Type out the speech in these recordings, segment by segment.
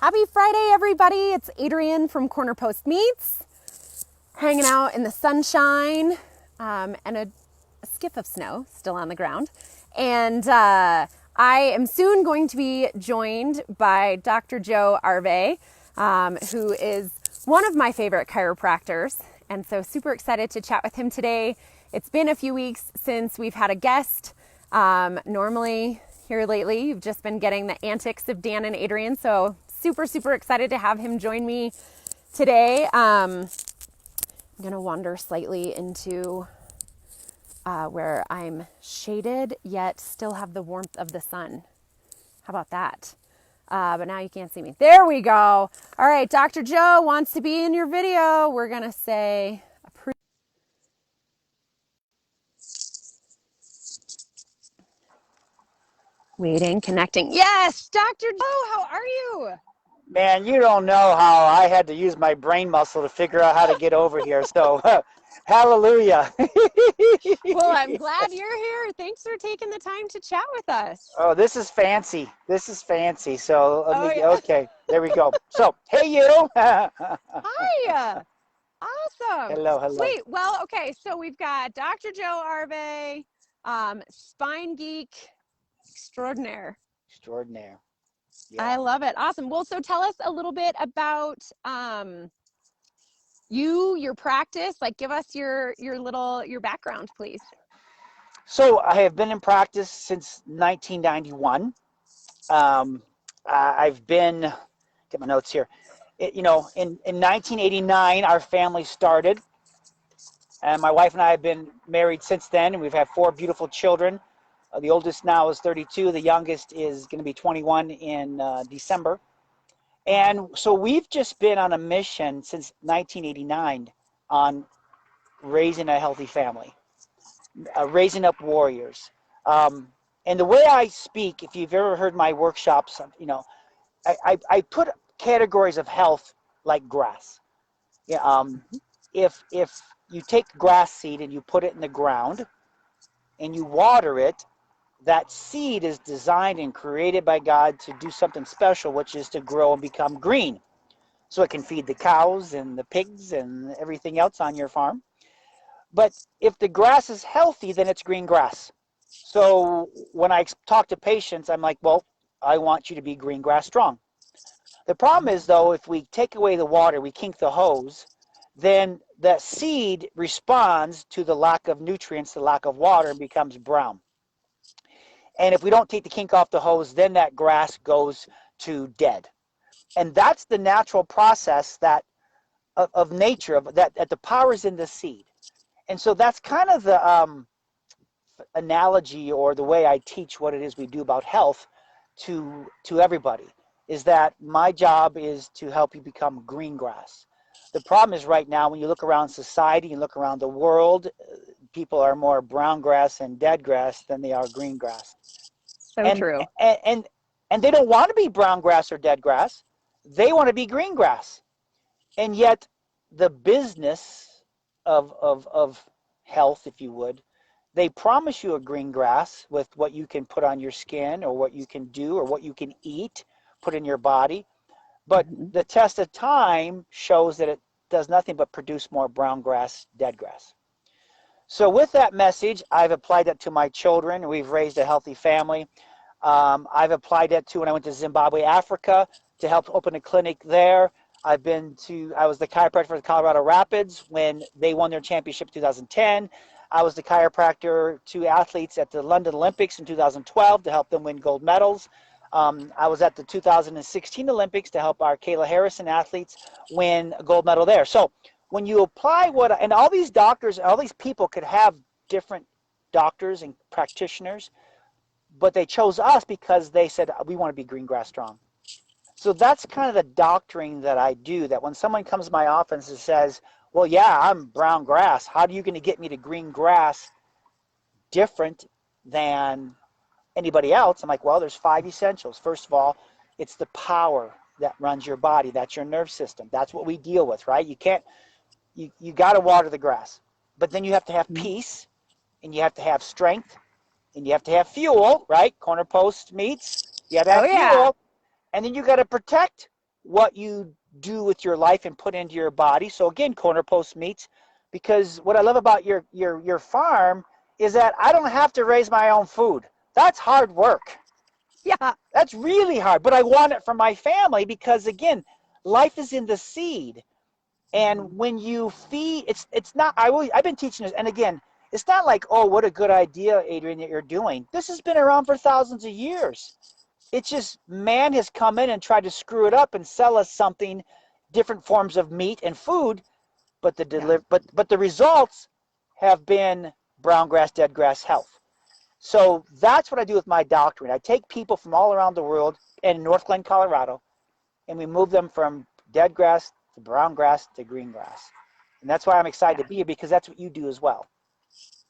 Happy Friday, everybody. It's Adrienne from Corner Post Meats, hanging out in the sunshine and a skiff of snow still on the ground. And I am soon going to be joined by Dr. Joe Arve, who is one of my favorite chiropractors. And so super excited to chat with him today. It's been a few weeks since we've had a guest. Normally here lately, you've just been getting the antics of Dan and Adrienne. So super excited to have him join me today. I'm going to wander slightly into where I'm shaded yet still have the warmth of the sun. How about that? But now you can't see me. There we go. All right, Dr. Joe wants to be in your video. We're going to say approve. Waiting, connecting. Yes, Dr. Joe, how are you? Man, you don't know how I had to use my brain muscle to figure out how to get over here. So, hallelujah. Well, I'm glad you're here. Thanks for taking the time to chat with us. Oh, this is fancy. This is fancy. So, Yeah. okay, there we go. So, hey, you. Hi. Awesome. Hello. Sweet. Well, okay. So we've got Dr. Joe Arve, spine geek extraordinaire. Extraordinaire. Yeah. I love it. Awesome. Well, so tell us a little bit about your practice. Like, give us your background, please. So I have been in practice since 1991. I've been, get my notes here. In 1989, our family started, and my wife and I have been married since then, and we've had 4 beautiful children. The oldest now is 32. The youngest is going to be 21 in December. And so we've just been on a mission since 1989 on raising a healthy family, raising up warriors. And the way I speak, if you've ever heard my workshops, I put categories of health like grass. Yeah. If you take grass seed and you put it in the ground and you water it, that seed is designed and created by God to do something special, which is to grow and become green. So it can feed the cows and the pigs and everything else on your farm. But if the grass is healthy, then it's green grass. So when I talk to patients, I'm like, well, I want you to be green grass strong. The problem is, though, if we take away the water, we kink the hose, then that seed responds to the lack of nutrients, the lack of water, and becomes brown. And if we don't take the kink off the hose, then that grass goes to dead. And that's the natural process that of nature, that the power is in the seed. And so that's kind of the analogy, or the way I teach what it is we do about health to everybody, is that my job is to help you become green grass. The problem is right now, when you look around society and look around the world, people are more brown grass and dead grass than they are green grass. So true. And they don't want to be brown grass or dead grass. They want to be green grass. And yet the business of health, if you would, they promise you a green grass with what you can put on your skin, or what you can do, or what you can eat, put in your body. But the test of time shows that it does nothing but produce more brown grass, dead grass. So with that message, I've applied that to my children. We've raised a healthy family. I've applied that to when I went to Zimbabwe, Africa, to help open a clinic there. I was the chiropractor for the Colorado Rapids when they won their championship in 2010. I was the chiropractor to athletes at the London Olympics in 2012 to help them win gold medals. I was at the 2016 Olympics to help our Kayla Harrison athletes win a gold medal there. So when you apply and all these doctors, all these people could have different doctors and practitioners, but they chose us because they said, we want to be green grass strong. So that's kind of the doctoring that I do, that when someone comes to my office and says, well, yeah, I'm brown grass, how are you going to get me to green grass different than anybody else? I'm like, well, there's 5 essentials. First of all, it's the power that runs your body. That's your nerve system. That's what we deal with, right? You got to water the grass, but then you have to have peace, and you have to have strength, and you have to have fuel, right? Corner Post Meats, you have to have fuel, and then you got to protect what you do with your life and put into your body. So again, Corner Post Meats, because what I love about your farm is that I don't have to raise my own food. That's hard work. Yeah. That's really hard, but I want it for my family because again, life is in the seed. And when you feed, it's not. I've been teaching this, and again, it's not like, oh, what a good idea, Adrian, that you're doing. This has been around for thousands of years. It's just man has come in and tried to screw it up and sell us something, different forms of meat and food, but the results have been brown grass, dead grass health. So that's what I do with my doctrine. I take people from all around the world in North Glen, Colorado, and we move them from dead grass to brown grass to green grass. And that's why I'm excited to be here, because that's what you do as well.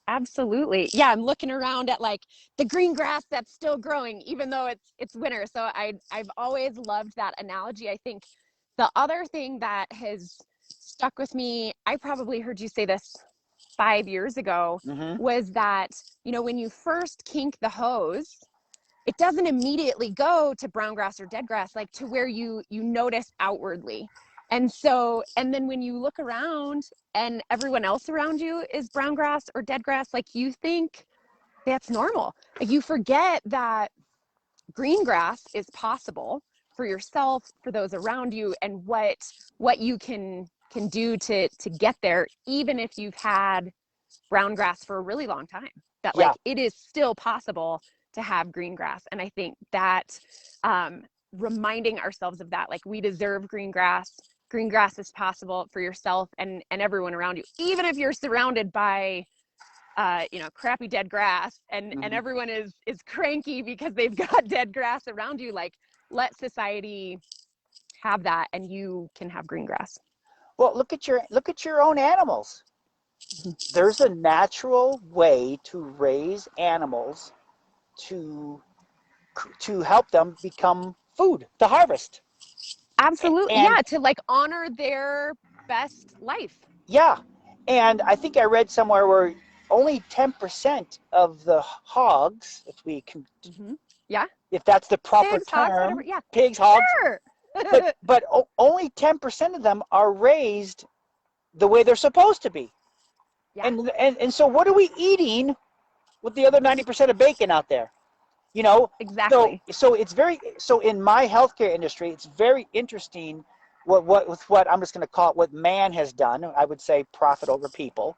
Absolutely. Yeah, I'm looking around at like the green grass that's still growing, even though it's winter. So I've always loved that analogy. I think the other thing that has stuck with me, I probably heard you say this 5 years ago, was that, when you first kink the hose, it doesn't immediately go to brown grass or dead grass, like to where you notice outwardly. And then when you look around and everyone else around you is brown grass or dead grass, like you think that's normal. Like you forget that green grass is possible for yourself, for those around you, and what you can do to get there, even if you've had brown grass for a really long time. That like it is still possible to have green grass. And I think that reminding ourselves of that, like we deserve green grass. Green grass is possible for yourself and everyone around you, even if you're surrounded by crappy dead grass and everyone is cranky because they've got dead grass around you. Like, let society have that and you can have green grass. Well, look at your own animals. There's a natural way to raise animals to help them become food to harvest. Absolutely. Yeah, to like honor their best life. Yeah. And I think I read somewhere where only 10% of the hogs, if we can, if that's the proper pigs, term, hogs, pigs, hogs, sure. but only 10% of them are raised the way they're supposed to be. Yeah. And so what are we eating with the other 90% of bacon out there? Exactly. So in my healthcare industry, it's very interesting what I'm just going to call it what man has done. I would say profit over people.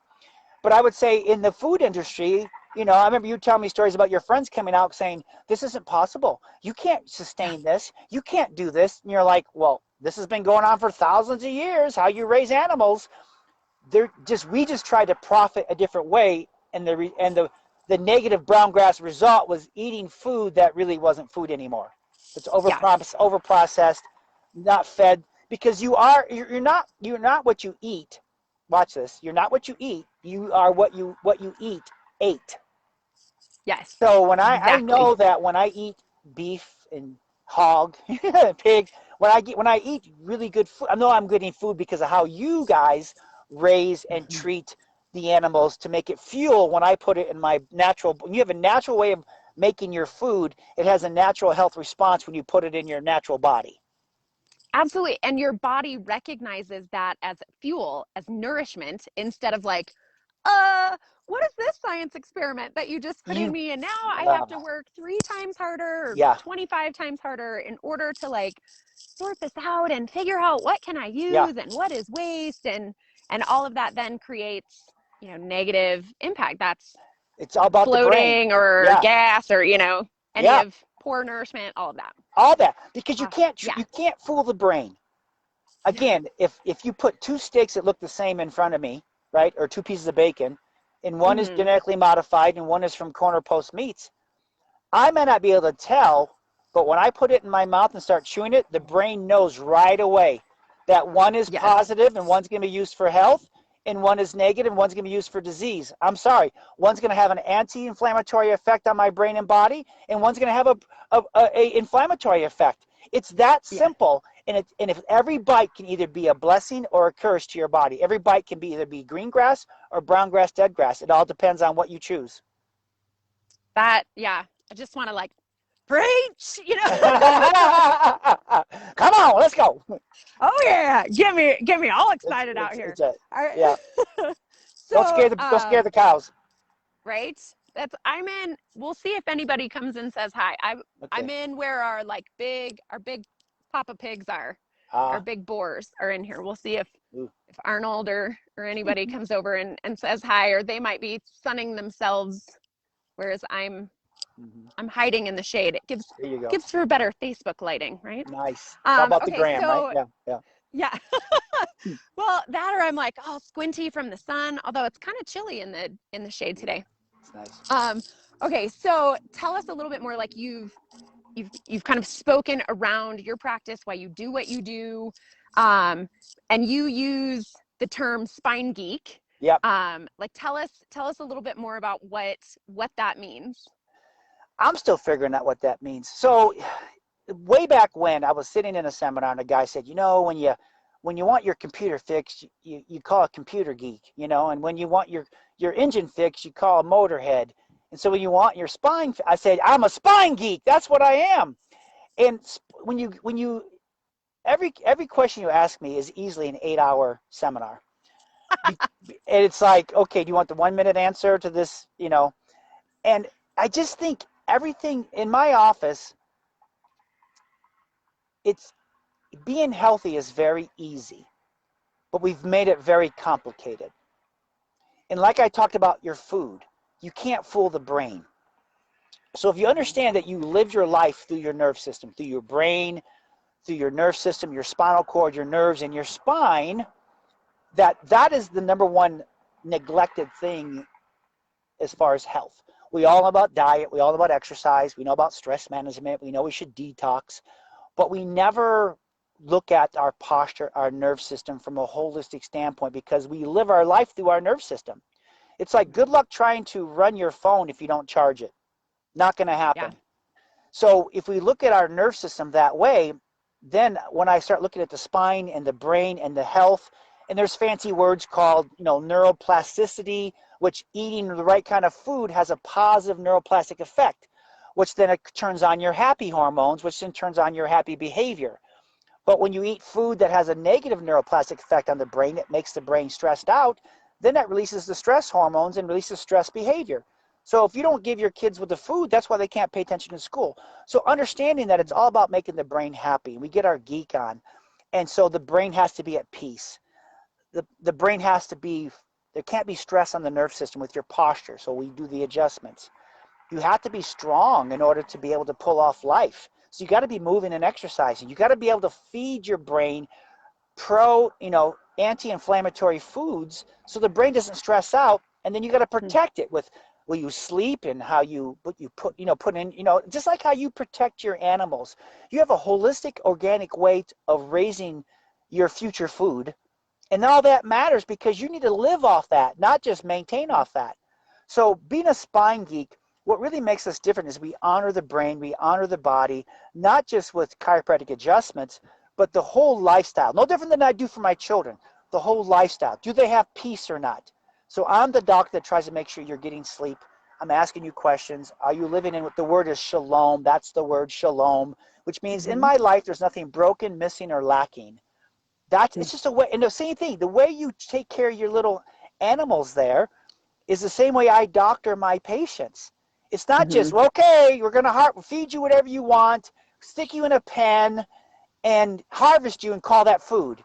But I would say in the food industry, I remember you telling me stories about your friends coming out saying, this isn't possible. You can't sustain this. You can't do this. And you're like, well, this has been going on for thousands of years, how you raise animals. We just tried to profit a different way, and the negative brown grass result was eating food that really wasn't food anymore. It's overprocessed, not fed, because you're not what you eat. Watch this. You're not what you eat. You are what you ate. Yes. So I know that when I eat beef and hog, pig, when I eat really good food, I know I'm getting food because of how you guys raise and treat the animals to make it fuel when I put it in my natural. When you have a natural way of making your food, it has a natural health response when you put it in your natural body. Absolutely. And your body recognizes that as fuel, as nourishment, instead of like, what is this science experiment that you just put in me? And now I have to work 3 times harder or 25 times harder in order to like sort this out and figure out what can I use and what is waste, and all of that then creates, negative impact. It's all about bloating or gas or, any of poor nourishment, all of that. All that, because you can't fool the brain. Again, if you put 2 steaks that look the same in front of me, right, or 2 pieces of bacon, and one is genetically modified and one is from Corner Post Meats, I may not be able to tell, but when I put it in my mouth and start chewing it, the brain knows right away that one is positive and one's going to be used for health, and one is negative and one's going to be used for disease. I'm sorry. One's going to have an anti-inflammatory effect on my brain and body, and one's going to have a inflammatory effect. It's that simple. And if every bite can either be a blessing or a curse to your body. Every bite can either be green grass or brown grass, dead grass. It all depends on what you choose. I just want to like preach, Come on, let's go. Oh yeah, get me all excited out here. All right. Yeah. So, Don't scare the cows. right? I'm in. We'll see if anybody comes and says hi. I'm Okay. in where our big Papa pigs are. Our Ah. big boars are in here. We'll see Ooh. if Arnold or anybody comes over and says hi, or they might be sunning themselves, whereas I'm hiding in the shade. There you go. Gives for better Facebook lighting, right? Nice. It's all about the Okay, gram, right? so Yeah. Yeah. yeah. Well, that or I'm like, oh, squinty from the sun, although it's kind of chilly in the shade today. It's nice. Okay, so tell us a little bit more, like you've kind of spoken around your practice, why you do what you do, and you use the term spine geek. Yep. Like tell us a little bit more about what that means. I'm still figuring out what that means. So way back when I was sitting in a seminar and a guy said, when you want your computer fixed, you call a computer geek, and when you want your engine fixed, you call a motorhead. And so when you want your spine, I said, I'm a spine geek. That's what I am. And when you every question you ask me is easily an 8-hour seminar. And it's like, okay, do you want the 1-minute answer to this? And I just think everything in my office, it's being healthy is very easy, but we've made it very complicated. And like I talked about your food, you can't fool the brain. So if you understand that you live your life through your nerve system, through your brain, through your nerve system, your spinal cord, your nerves, and your spine, that is the number one neglected thing as far as health. We all know about diet, we all know about exercise, we know about stress management, we know we should detox, but we never look at our posture, our nerve system from a holistic standpoint, because we live our life through our nerve system. It's like good luck trying to run your phone if you don't charge it. Not going to happen. Yeah. So if we look at our nerve system that way, then when I start looking at the spine and the brain and the health, and there's fancy words called, neuroplasticity, which eating the right kind of food has a positive neuroplastic effect, which then it turns on your happy hormones, which then turns on your happy behavior. But when you eat food that has a negative neuroplastic effect on the brain, it makes the brain stressed out, then that releases the stress hormones and releases stress behavior. So if you don't give your kids with the food, that's why they can't pay attention in school. So understanding that it's all about making the brain happy. We get our geek on. And so the brain has to be at peace. The brain has to be, there can't be stress on the nerve system with your posture. So we do the adjustments. You have to be strong in order to be able to pull off life. So you got to be moving and exercising. You got to be able to feed your brain anti-inflammatory foods so the brain doesn't stress out. And then you got to protect it with will you sleep and how what you put in, just like how you protect your animals. You have a holistic, organic way of raising your future food. And all that matters because you need to live off that, not just maintain off that. So being a spine geek, what really makes us different is we honor the brain, we honor the body, not just with chiropractic adjustments, but the whole lifestyle. No different than I do for my children. The whole lifestyle. Do they have peace or not? So I'm the doctor that tries to make sure you're getting sleep. I'm asking you questions. Are you living in what the word is shalom? That's the word shalom, which means in my life there's nothing broken, missing, or lacking. It's just a way, and the same thing, the way you take care of your little animals there is the same way I doctor my patients. It's not just, okay, we're going to feed you whatever you want, stick you in a pen, and harvest you and call that food.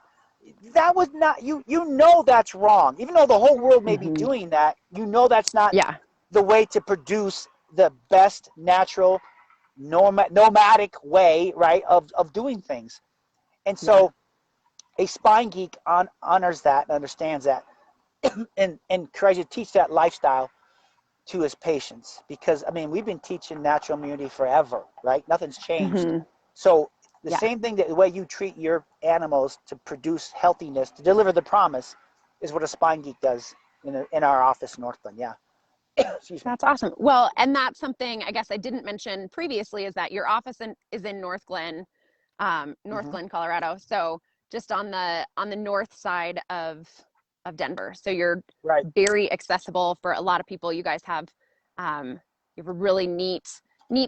That was not, you know that's wrong. Even though the whole world may be doing that, that's not the way to produce the best natural nomadic way, right, of doing things. And so a spine geek honors that and understands that and tries to teach that lifestyle to his patients, because we've been teaching natural immunity forever, right? Nothing's changed. So the same thing, that the way you treat your animals to produce healthiness, to deliver the promise, is what a spine geek does in our office in Northglenn. Yeah. Excuse me. That's awesome. Well, and that's something I guess I didn't mention previously, is that your office is in Northglenn, Colorado. So just on the north side of Denver. So you're very accessible for a lot of people. You guys have you have a really neat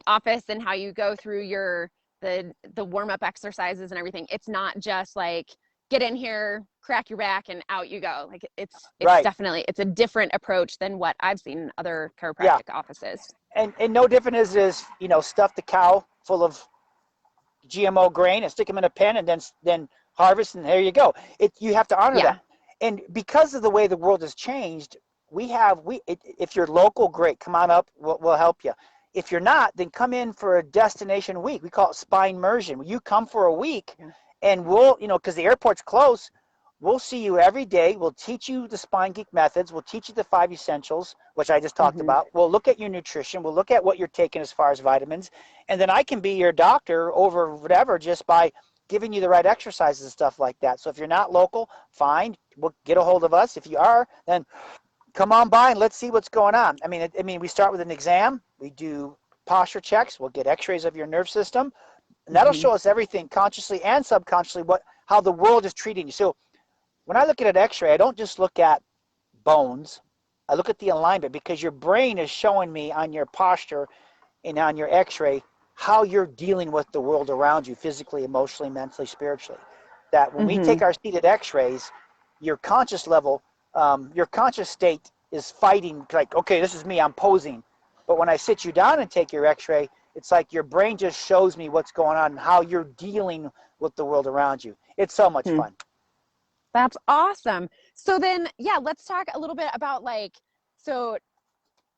office, and how you go through the warm-up exercises and everything. It's not just like get in here, crack your back, and out you go. Like it's Right. definitely, it's a different approach than what I've seen in other Yeah. chiropractic offices. And no different is, you know, stuff the cow full of GMO grain and stick them in a pen and then harvest, and there you go. You have to honor Yeah. that. And because of the way the world has changed, if you're local, great, come on up, we'll help you. If you're not, then come in for a destination week. We call it spine immersion. You come for a week, and we'll, you know, because the airport's close, we'll see you every day. We'll teach you the Spine Geek methods. We'll teach you the 5 essentials, which I just talked about. We'll look at your nutrition. We'll look at what you're taking as far as vitamins. And then I can be your doctor over whatever just by giving you the right exercises and stuff like that. So if you're not local, fine. We'll get a hold of us. If you are, then come on by and let's see what's going on. I mean, we start with an exam. We do posture checks. We'll get x-rays of your nerve system. And that'll show us everything consciously and subconsciously, how the world is treating you. So when I look at an x-ray, I don't just look at bones. I look at the alignment, because your brain is showing me on your posture and on your x-ray how you're dealing with the world around you, physically, emotionally, mentally, spiritually. That when we take our seated x-rays, your conscious level, your conscious state is fighting, like, okay, this is me, I'm posing. But when I sit you down and take your x-ray, it's like your brain just shows me what's going on and how you're dealing with the world around you. It's so much fun. That's awesome. So then, yeah, let's talk a little bit about so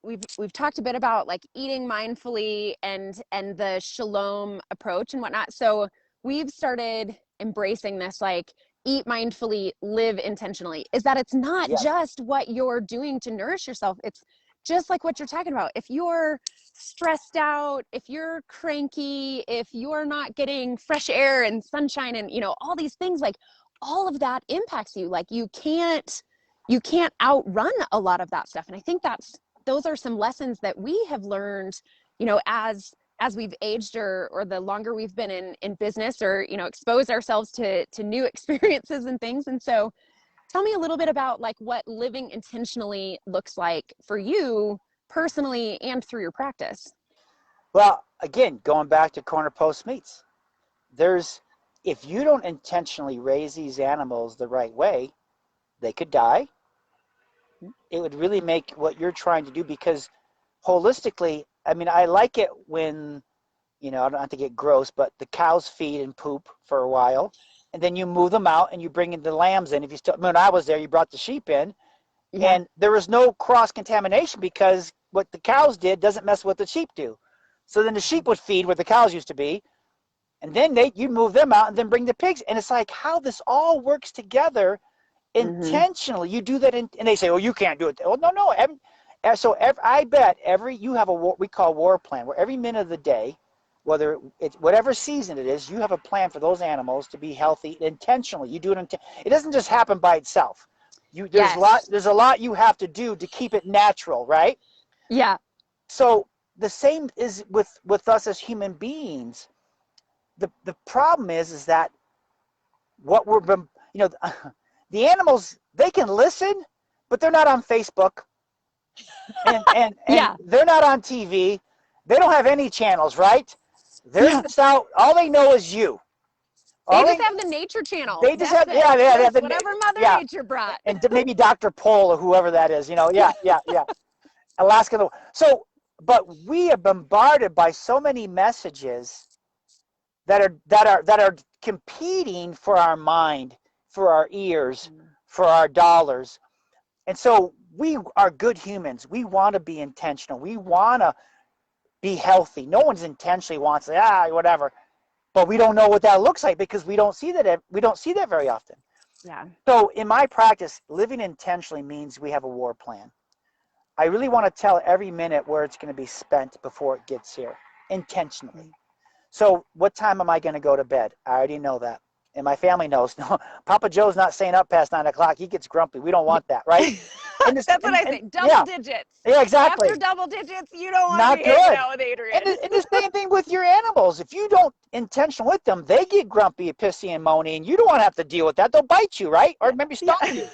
we've talked a bit about like eating mindfully and the shalom approach and whatnot. So we've started embracing this, like, eat mindfully, live intentionally. Is that it's not just what you're doing to nourish yourself. It's just like what you're talking about. If you're stressed out, if you're cranky, if you're not getting fresh air and sunshine and, you know, all these things, like all of that impacts you. Like you can't outrun a lot of that stuff. And I think those are some lessons that we have learned, you know, as we've aged or the longer we've been in business, or, you know, expose ourselves to new experiences and things. And so tell me a little bit about like what living intentionally looks like for you personally and through your practice. Well, again, going back to Corner Post Meats, if you don't intentionally raise these animals the right way, they could die. It would really make what you're trying to do, because holistically, I mean, I like it when, you know, I don't have to get gross, but the cows feed and poop for a while, and then you move them out and you bring in the lambs in. When I was there, you brought the sheep in, and there was no cross-contamination, because what the cows did doesn't mess with what the sheep do. So then the sheep would feed where the cows used to be, and then you move them out and then bring the pigs. And it's like how this all works together intentionally. You do that, and they say, "Oh, you can't do it." Oh, no. I bet you have what we call war plan, where every minute of the day, whether it's whatever season it is, you have a plan for those animals to be healthy intentionally. You do it. It doesn't just happen by itself. There's a lot you have to do to keep it natural, right? Yeah. So the same is with us as human beings. The problem is that what the animals, they can listen, but they're not on Facebook, and they're not on TV. They don't have any channels, right? They're just out. All they know is you. They just have the nature channel. They just have whatever Mother Nature brought. And maybe Dr. Pol or whoever that is, you know. Yeah. Alaska. So, but we are bombarded by so many messages that are competing for our mind, for our ears, for our dollars. And so we are good humans. We want to be intentional. We want to be healthy. No one's intentionally wants whatever. But we don't know what that looks like, because we don't see that very often. Yeah. So in my practice, living intentionally means we have a war plan. I really want to tell every minute where it's going to be spent before it gets here, intentionally. So what time am I going to go to bed? I already know that. And my family knows. No, Papa Joe's not staying up past 9 o'clock. He gets grumpy. We don't want that, right? That's what I think. Double digits. Yeah, exactly. After double digits, you don't want to be hanging out with Adrian. And the same thing with your animals. If you don't intentional with them, they get grumpy, pissy, and moany, and you don't want to have to deal with that. They'll bite you, right? Or maybe stomp you.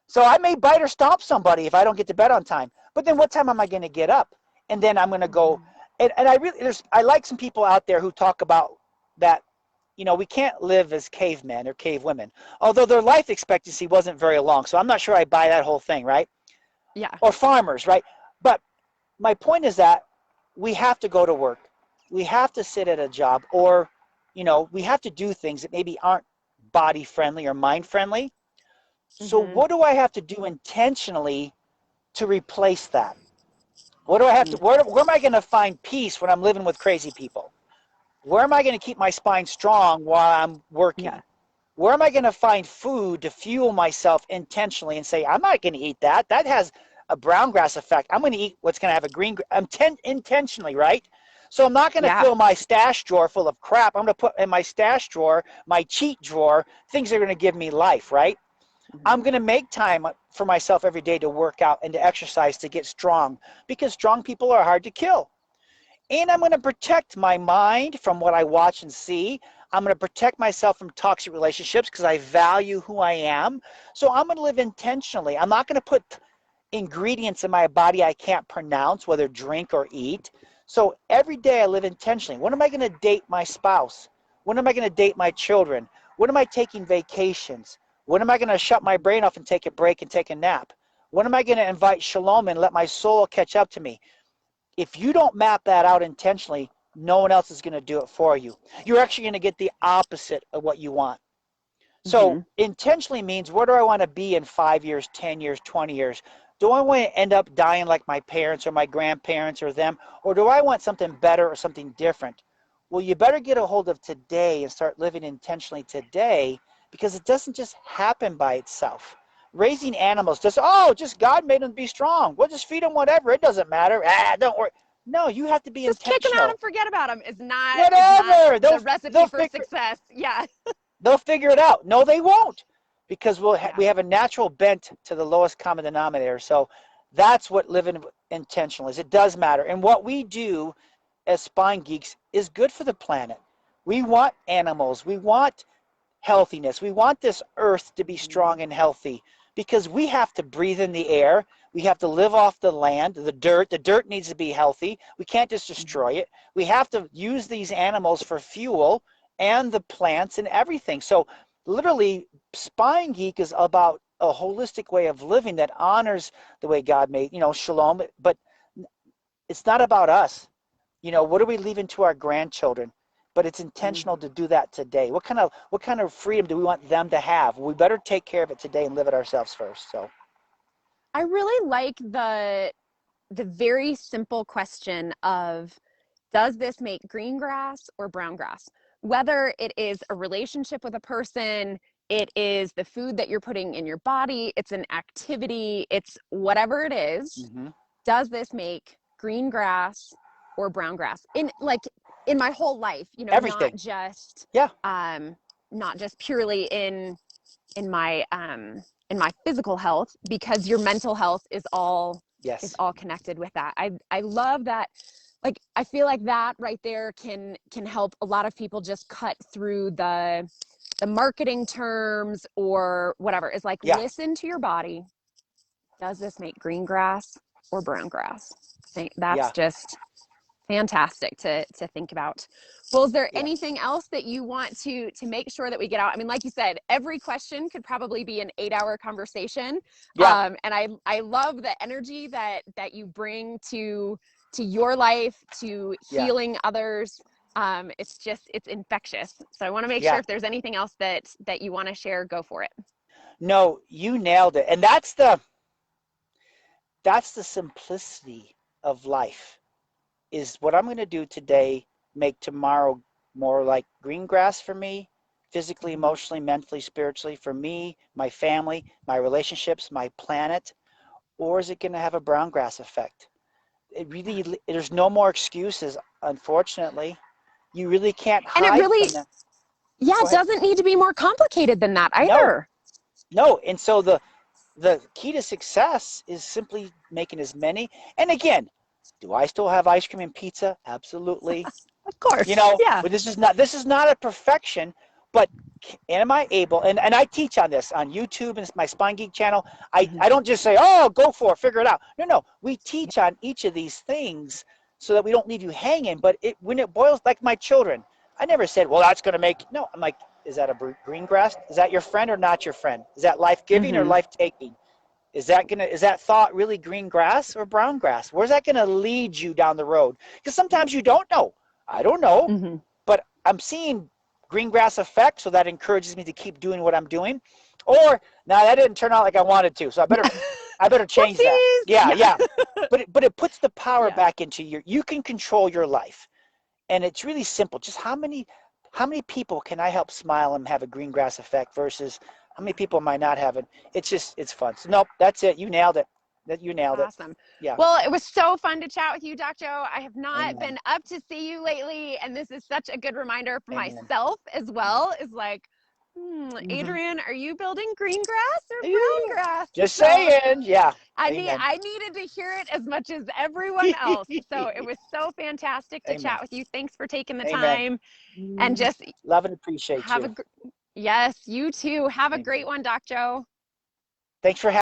So I may bite or stomp somebody if I don't get to bed on time. But then what time am I going to get up? And then I'm going to go. And I like some people out there who talk about that, you know, we can't live as cavemen or cave women, although their life expectancy wasn't very long. So I'm not sure I buy that whole thing, right? Yeah. Or farmers, right? But my point is that we have to go to work. We have to sit at a job, or, you know, we have to do things that maybe aren't body friendly or mind friendly. So Mm-hmm. what do I have to do intentionally to replace that? What do I have to, where am I going to find peace when I'm living with crazy people? Where am I going to keep my spine strong while I'm working? Yeah. Where am I going to find food to fuel myself intentionally and say, I'm not going to eat that. That has a brown grass effect. I'm going to eat what's going to have a green, intentionally, right? So I'm not going to Yeah. fill my stash drawer full of crap. I'm going to put in my stash drawer, my cheat drawer, things that are going to give me life, right? Mm-hmm. I'm going to make time for myself every day to work out and to exercise to get strong, because strong people are hard to kill. And I'm going to protect my mind from what I watch and see. I'm going to protect myself from toxic relationships because I value who I am. So I'm going to live intentionally. I'm not going to put ingredients in my body I can't pronounce, whether drink or eat. So every day I live intentionally. When am I going to date my spouse? When am I going to date my children? When am I taking vacations? When am I going to shut my brain off and take a break and take a nap? When am I going to invite shalom and let my soul catch up to me? If you don't map that out intentionally, no one else is going to do it for you. You're actually going to get the opposite of what you want. So Mm-hmm. intentionally means, where do I want to be in 5 years, 10 years, 20 years? Do I want to end up dying like my parents or my grandparents or them? Or do I want something better or something different? Well, you better get a hold of today and start living intentionally today, because it doesn't just happen by itself. Raising animals, just God made them be strong. We'll just feed them whatever. It doesn't matter. Don't worry. No, you have to be Just kick them out intentional. and forget about them is not Whatever. the recipe They'll for figure success. Yeah. they'll figure it out. No, they won't, because Yeah. we have a natural bent to the lowest common denominator. So that's what living intentional is. It does matter. And what we do as spine geeks is good for the planet. We want animals. We want healthiness. We want this earth to be strong and healthy, because we have to breathe in the air. We have to live off the land, the dirt. The dirt needs to be healthy. We can't just destroy it. We have to use these animals for fuel, and the plants and everything. So literally, Spine Geek is about a holistic way of living that honors the way God made, shalom, but it's not about us. What are we leaving to our grandchildren? But it's intentional Mm-hmm. to do that today. What kind of freedom do we want them to have? We better take care of it today and live it ourselves first. So I really like the very simple question of, does this make green grass or brown grass? Whether it is a relationship with a person, it is the food that you're putting in your body, it's an activity, it's whatever it is, mhm. does this make green grass or brown grass? In my whole life, Everything. Yeah. not just purely in my in my physical health, because your mental health is Yes. all connected with that. I love that. Like, I feel like that right there can help a lot of people just cut through the marketing terms or whatever. It's like, Yeah. listen to your body. Does this make green grass or brown grass? I think Yeah. that's just fantastic to think about. Well, is there Yeah. anything else that you want to make sure that we get out? I mean, like you said, every question could probably be an 8-hour conversation. Yeah. And I love the energy that you bring to your life, to Yeah. healing others. It's infectious. So I want to make sure Yeah. if there's anything else that you want to share, go for it. No, you nailed it. And that's the simplicity of life. Is what I'm going to do today make tomorrow more like green grass for me, physically, Mm-hmm. emotionally, mentally, spiritually, for me, my family, my relationships, my planet? Or is it going to have a brown grass effect? There's no more excuses, unfortunately. You really can't And it hide really, from that. yeah, Go it ahead. doesn't need to be more complicated than that No, either. no. And so the key to success is simply making as many. And again, do I still have ice cream and pizza? Absolutely. Of course. Yeah. But this is not a perfection, but am I able, and I teach on this on YouTube and my Spine Geek channel. I, Mm-hmm. I don't just say, oh, go for it, figure it out. No, we teach on each of these things so that we don't leave you hanging. But when it boils, like my children, I never said, well, that's going to make, no, I'm like, is that a green grass? Is that your friend or not your friend? Is that life giving or Mm-hmm. life taking? Is that thought really green grass or brown grass? Where's that going to lead you down the road? Because sometimes you don't know. I don't know, Mm-hmm. but I'm seeing green grass effect, so that encourages me to keep doing what I'm doing. Or now that didn't turn out like I wanted to, so I better change that. Whoopsies! Yeah, Yeah. yeah. But it puts the power Yeah. back into you can control your life. And it's really simple. Just how many people can I help smile and have a green grass effect versus how many people might not have it? It's fun. So nope, that's it. You nailed it. You nailed it. Awesome. Yeah. Well, it was so fun to chat with you, Dr. O. I have not Amen. been up to see you lately, and this is such a good reminder for Amen. myself as well. Is like, Mm-hmm. Adrian, are you building green grass or brown Yeah. grass? Just So saying. Yeah. Amen. I needed to hear it as much as everyone else. So it was so fantastic to Amen. chat with you. Thanks for taking the Amen. time, and just Love and appreciate have you. a yes, you too. Have a great Amen. one, Dr. O. Thanks for having